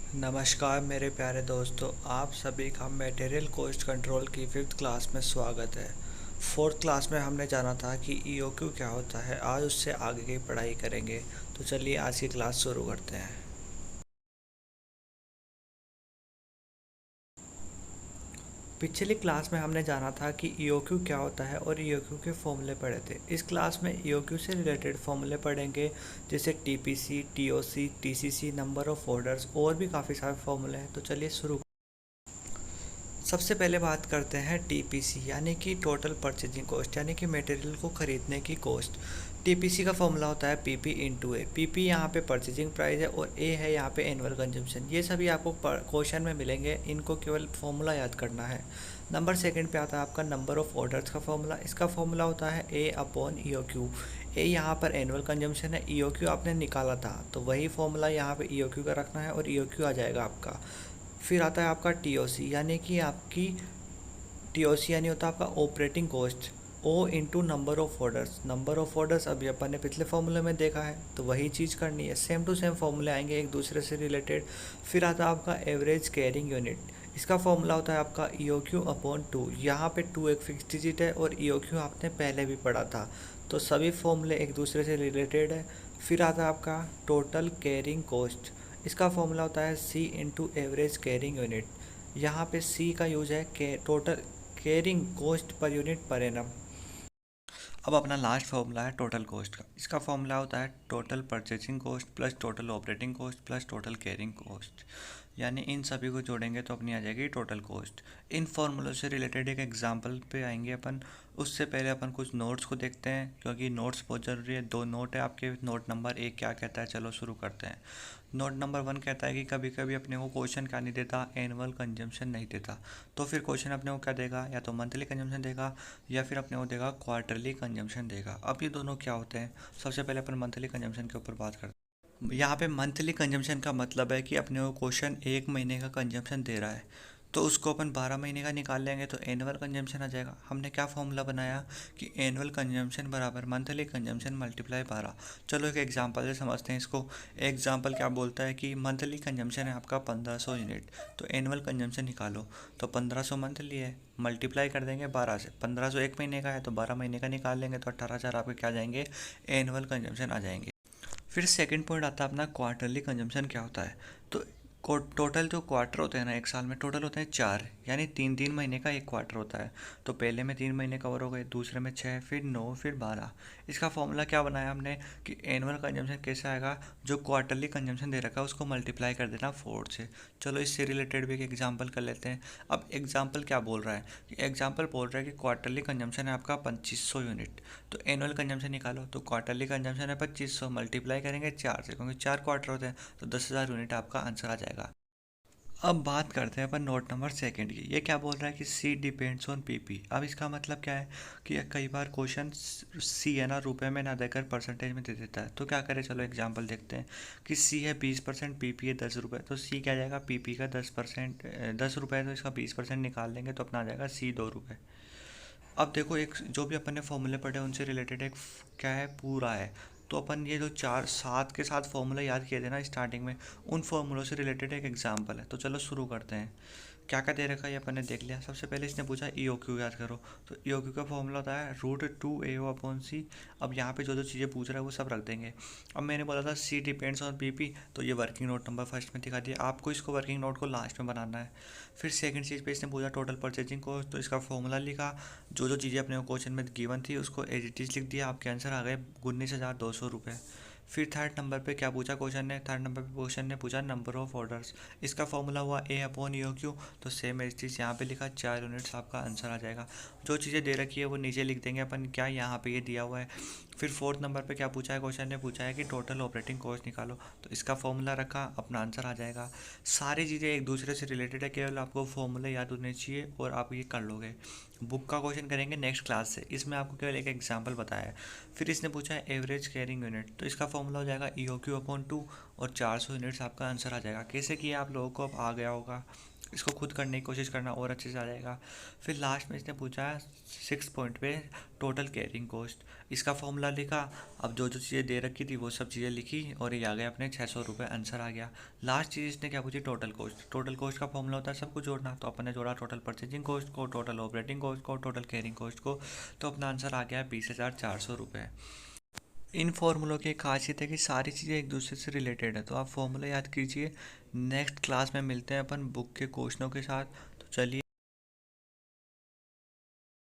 नमस्कार मेरे प्यारे दोस्तों, आप सभी का मटेरियल कॉस्ट कंट्रोल की फिफ्थ क्लास में स्वागत है। फोर्थ क्लास में हमने जाना था कि ईओक्यू क्या होता है। आज उससे आगे की पढ़ाई करेंगे। तो चलिए आज की क्लास शुरू करते हैं। पिछली क्लास में हमने जाना था कि ईओक्यू क्या होता है और ईओक्यू के फॉर्मूले पढ़े थे। इस क्लास में ईओक्यू से रिलेटेड फॉर्मूले पढ़ेंगे, जैसे TPC, TOC, TCC, number of orders और भी काफ़ी सारे फॉर्मूले हैं। तो चलिए शुरू। सबसे पहले बात करते हैं टीपीसी यानी कि टोटल परचेजिंग कॉस्ट, यानी कि मटेरियल को ख़रीदने की कॉस्ट। टीपीसी का फॉर्मूला होता है पीपी इंटू ए। पीपी यहाँ पे परचेजिंग प्राइस है और ए है यहाँ पे एनुअल कंजम्पशन। ये सभी आपको क्वेश्चन में मिलेंगे, इनको केवल फॉर्मूला याद करना है। नंबर सेकंड पे आता है आपका नंबर ऑफ ऑर्डर्स का फॉर्मूला। इसका फॉर्मूला होता है ए अपॉन ई ओ क्यू। ए यहाँ पर एनुअल कंजम्पशन है, ई ओ क्यू आपने निकाला था तो वही फॉर्मूला यहाँ पे ई ओ क्यू का रखना है और ई ओ क्यू आ जाएगा आपका। फिर आता है आपका टीओसी, यानी कि आपकी टीओसी यानी होता है आपका operating cost. O into number of orders. Number of orders अभी अपन ने पिछले फॉर्मूले में देखा है तो वही चीज़ करनी है, सेम टू सेम फॉर्मूले आएंगे एक दूसरे से रिलेटेड। फिर आता है आपका एवरेज कैरिंग यूनिट। इसका फॉर्मूला होता है आपका ई ओ क्यू अपॉन टू। यहाँ पे टू एक फिक्स डिजिट है और ई ओ क्यू आपने पहले भी पढ़ा था, तो सभी फॉर्मूले एक दूसरे से रिलेटेड है। फिर आता है आपका टोटल कैरिंग कॉस्ट। इसका फॉर्मूला होता है सी इंटू एवरेज कैरिंग यूनिट। यहाँ पे सी का यूज है के total carrying cost per unit per annum. अब अपना लास्ट फॉर्मूला है टोटल कॉस्ट का। इसका फॉर्मूला होता है total purchasing cost plus total operating cost plus total carrying cost, यानी इन सभी को जोड़ेंगे तो अपनी आ जाएगी टोटल कॉस्ट। इन फॉर्मूलों से रिलेटेड एक एग्जांपल पे आएंगे अपन। उससे पहले अपन कुछ नोट्स को देखते हैं, क्योंकि नोट्स बहुत ज़रूरी है। दो नोट है आपके। नोट नंबर एक क्या कहता है, चलो शुरू करते हैं। नोट नंबर वन कहता है कि कभी कभी अपने को क्वेश्चन क्या नहीं देता, एनुअल कंजम्पशन नहीं देता। तो फिर क्वेश्चन अपने को क्या देगा, या तो मंथली कंजम्पशन देगा या फिर अपने को देगा क्वार्टरली कंजम्पशन देगा। अब ये दोनों क्या होते हैं, सबसे पहले अपन मंथली कंजम्पशन के ऊपर बात करते हैं। यहाँ पे मंथली कंजम्पशन का मतलब है कि अपने को क्वेश्चन एक महीने का कंजम्पशन दे रहा है, तो उसको अपन 12 महीने का निकाल लेंगे तो एनुअल कंजम्पशन आ जाएगा। हमने क्या फॉर्मूला बनाया कि एनुअल कंजम्पशन बराबर मंथली कंजम्पशन मल्टीप्लाई 12। चलो एक एग्जांपल से समझते हैं इसको। एग्जांपल क्या बोलता है कि मंथली कंजम्पशन है आपका 1500 यूनिट, तो एनुअल कंजम्पशन निकालो। तो 1500 मंथली है, मल्टीप्लाई कर देंगे 12 से। 1500 एक महीने का है तो 12 महीने का निकाल लेंगे तो 18,000 आपके क्या आ जाएंगे, एनुअल कंजम्पशन आ जाएंगे। फिर सेकंड पॉइंट आता है अपना क्वार्टरली कंजम्पशन क्या होता है। तो टोटल जो क्वार्टर होते हैं ना एक साल में, टोटल होते हैं 4, यानी 3 3 महीने का एक क्वार्टर होता है। तो पहले में 3 महीने कवर हो गए, दूसरे में 6, फिर 9, फिर 12। इसका फॉर्मूला क्या बनाया हमने कि एनुअल कंजम्पशन कैसे आएगा, जो क्वार्टरली कंजम्पशन दे रखा है उसको मल्टीप्लाई कर देना 4 से। चलो इससे रिलेटेड भी एक एग्जाम्पल कर लेते हैं। अब एग्जाम्पल क्या बोल रहा है कि एग्जाम्पल बोल रहा है कि क्वार्टरली कंजम्पशन है आपका 2500 यूनिट, तो एनुअल कंजम्पशन निकालो। तो क्वार्टरली कंजम्पशन है 2500, मल्टीप्लाई करेंगे 4 से, क्योंकि 4 क्वार्टर होते हैं तो 10,000 यूनिट आपका आंसर आ जाएगा। अब बात करते हैं अपन नोट नंबर सेकंड की। ये क्या बोल रहा है कि सी डिपेंड्स ऑन पीपी। अब इसका मतलब क्या है कि कई बार क्वेश्चन सी है ना रुपए में ना देकर परसेंटेज में दे देता है, तो क्या करें, चलो एग्जांपल देखते हैं कि सी है 20%, पीपी है 10 रुपये, तो सी क्या आ जाएगा, पीपी का 10%, 10 रुपये, तो इसका 20% निकाल लेंगे तो अपना आ जाएगा सी 2 रुपये। अब देखो, एक जो भी अपन ने फॉर्मूले पढ़े उनसे रिलेटेड एक क्या है, पूरा है। तो अपन ये जो चार सात के साथ फॉर्मूला याद किए थे ना स्टार्टिंग में, उन फॉर्मूलों से रिलेटेड एक एग्जांपल है। तो चलो शुरू करते हैं। क्या क्या दे रखा है ये अपन ने देख लिया। सबसे पहले इसने पूछा ई ओ क्यू याद करो। तो ई ओ क्यू का फॉर्मूला होता है √2 AO/C। अब यहाँ पे जो जो चीज़ें पूछ रहा है वो सब रख देंगे। अब मैंने बोला था सी डिपेंड्स ऑन पीपी, तो ये वर्किंग नोट नंबर फर्स्ट में दिखा दिया। आपको इसको वर्किंग नोट को लास्ट में बनाना है। फिर सेकंड चीज़ पे इसने पूछा टोटल परचेजिंग कॉस्ट, तो इसका फॉर्मूला लिखा। जो जो चीज़ें अपने को क्वेश्चन में गिवन थी उसको एज इट इज़ लिख दिया, आपके आंसर आ गए 19,200 रुपये। फिर थर्ड नंबर पे क्या पूछा क्वेश्चन ने, थर्ड नंबर पे क्वेश्चन ने पूछा नंबर ऑफ ऑर्डर्स। इसका फॉर्मूला हुआ ए अपॉन ई ओ क्यू, तो सेम एज चीज़ यहाँ पे लिखा 4 यूनिट्स आपका आंसर आ जाएगा। जो चीज़ें दे रखी है वो नीचे लिख देंगे अपन, क्या यहाँ पे ये दिया हुआ है। फिर फोर्थ नंबर पे क्या पूछा है, क्वेश्चन ने पूछा है कि टोटल ऑपरेटिंग कॉस्ट निकालो, तो इसका फॉर्मूला रखा, अपना आंसर आ जाएगा। सारी चीज़ें एक दूसरे से रिलेटेड है, केवल आपको फॉर्मूले याद होने चाहिए और आप ये कर लोगे। बुक का क्वेश्चन करेंगे नेक्स्ट क्लास से, इसमें आपको केवल एक एग्जांपल बताया है। फिर इसने पूछा है एवरेज कैरिंग यूनिट, तो इसका फॉर्मूला हो जाएगा ई ओ क्यू अपॉन 2 और 400 यूनिट्स आपका आंसर आ जाएगा। कैसे किया आप लोगों को अब आ गया होगा। इसको खुद करने की कोशिश करना और अच्छे से आ जाएगा। फिर लास्ट में इसने पूछा है 6 पॉइंट पे टोटल कैरिंग कॉस्ट, इसका फॉर्मूला लिखा। अब जो जो चीज़ें दे रखी थी वो सब चीज़ें लिखी और ये आ गया अपने 600 रुपये, आंसर आ गया। लास्ट चीज़ इसने क्या पूछी, टोटल कॉस्ट। टोटल कॉस्ट का फॉर्मूला होता है सब कुछ जोड़ना, तो अपन ने जोड़ा टोटल परचेजिंग कॉस्ट को, टोटल ऑपरेटिंग कॉस्ट को, टोटल कैरिंग कॉस्ट को, तो अपना आंसर आ गया 20,400 रुपये। इन फॉर्मूलों की एक खासियत है कि सारी चीज़ें एक दूसरे से रिलेटेड है, तो आप फॉर्मूला याद कीजिए। नेक्स्ट क्लास में मिलते हैं अपन बुक के क्वेश्चनों के साथ। तो चलिए।